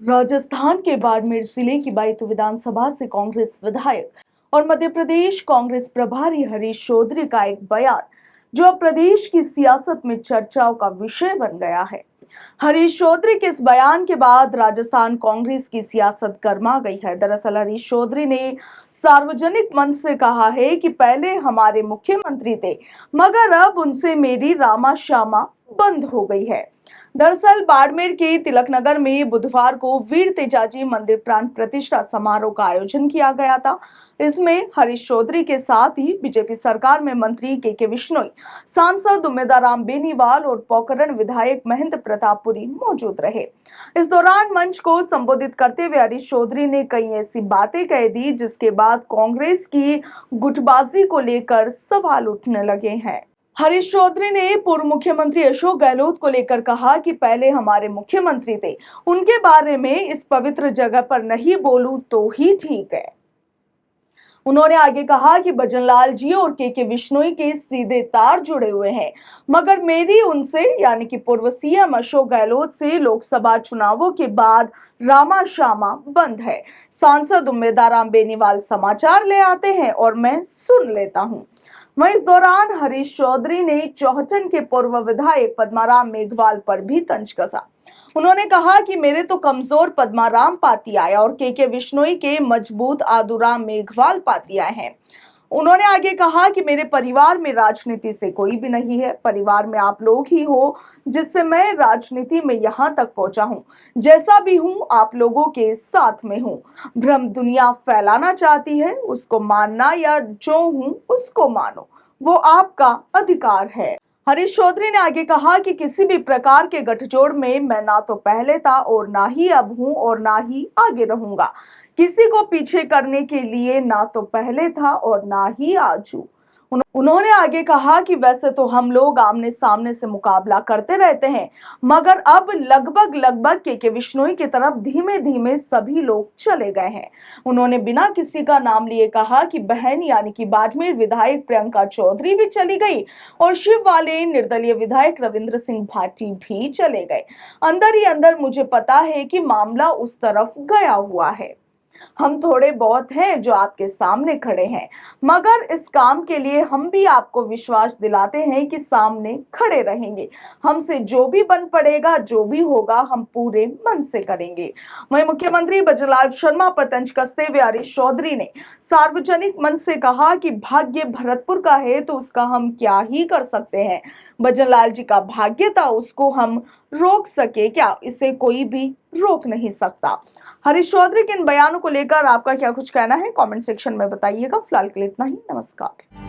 राजस्थान के बाड़मेर जिले की बैतूल विधानसभा से कांग्रेस विधायक और मध्य प्रदेश कांग्रेस प्रभारी हरीश चौधरी का एक बयान जो अब प्रदेश की सियासत में चर्चाओं का विषय बन गया है। हरीश चौधरी के इस बयान के बाद राजस्थान कांग्रेस की सियासत गर्मा गई है। दरअसल हरीश चौधरी ने सार्वजनिक मंच से कहा है कि पहले हमारे मुख्यमंत्री थे, मगर अब उनसे मेरी रामा श्यामा बंद हो गई है। दरअसल बाड़मेर के तिलकनगर में बुधवार को वीर तेजाजी मंदिर प्राण प्रतिष्ठा समारोह का आयोजन किया गया था। इसमें हरीश चौधरी के साथ ही बीजेपी सरकार में मंत्री के विश्नोई, सांसद उम्मेदाराम बेनीवाल और पोखरण विधायक महेंद्र प्रतापपुरी मौजूद रहे। इस दौरान मंच को संबोधित करते हुए हरीश चौधरी ने कई ऐसी बातें कह दी जिसके बाद कांग्रेस की गुटबाजी को लेकर सवाल उठने लगे हैं। हरीश चौधरी ने पूर्व मुख्यमंत्री अशोक गहलोत को लेकर कहा कि पहले हमारे मुख्यमंत्री थे, उनके बारे में इस पवित्र जगह पर नहीं बोलूं तो ही ठीक है। उन्होंने आगे कहा कि भजनलाल जी और के विश्नोई के सीधे तार जुड़े हुए हैं, मगर मेरी उनसे यानी कि पूर्व सीएम अशोक गहलोत से लोकसभा चुनावों के बाद रामा श्यामा बंद है। सांसद उम्मेदाराम बेनीवाल समाचार ले आते हैं और मैं सुन लेता हूं। वहीं इस दौरान हरीश चौधरी ने चौहटन के पूर्व विधायक पद्माराम मेघवाल पर भी तंज कसा। उन्होंने कहा कि मेरे तो कमजोर पद्माराम पातिया और के विश्नोई के मजबूत आदुराम मेघवाल पातिया हैं। उन्होंने आगे कहा कि मेरे परिवार में राजनीति से कोई भी नहीं है, परिवार में आप लोग ही हो जिससे मैं राजनीति में यहाँ तक पहुंचा हूँ। जैसा भी हूँ आप लोगों के साथ में हूँ। भ्रम दुनिया फैलाना चाहती है, उसको मानना या जो हूँ उसको मानो, वो आपका अधिकार है। हरीश चौधरी ने आगे कहा कि किसी भी प्रकार के गठजोड़ में मैं ना तो पहले था और ना ही अब हूं और ना ही आगे रहूंगा। किसी को पीछे करने के लिए ना तो पहले था और ना ही आज हूं। उन्होंने आगे कहा कि वैसे तो हम लोग आमने सामने से मुकाबला करते रहते हैं, मगर अब लगभग के विश्नोई की तरफ धीमे धीमे सभी लोग चले गए हैं। उन्होंने बिना किसी का नाम लिए कहा कि बहन यानी कि बाड़मेर विधायक प्रियंका चौधरी भी चली गई और शिव वाले निर्दलीय विधायक रविंद्र सिंह भाटी भी चले गए। अंदर ही अंदर मुझे पता है कि मामला उस तरफ गया हुआ है। हम थोड़े बहुत हैं जो आपके सामने खड़े हैं, मगर इस काम के लिए हम भी आपको विश्वास दिलाते हैं कि सामने खड़े रहेंगे। हमसे जो भी बन पड़ेगा, जो भी होगा, हम पूरे मन से करेंगे। वहीं मुख्यमंत्री भजनलाल शर्मा पर तंज कसते हुए हरीश चौधरी ने सार्वजनिक मंच से कहा कि भाग्य भरतपुर का है तो उसका हम क्या ही कर सकते हैं। भजनलाल जी का भाग्य था, उसको हम रोक सके क्या? इसे कोई भी रोक नहीं सकता। हरीश चौधरी के इन बयानों को लेकर आपका क्या कुछ कहना है? कमेंट सेक्शन में बताइएगा। फिलहाल के लिए इतना ही। नमस्कार।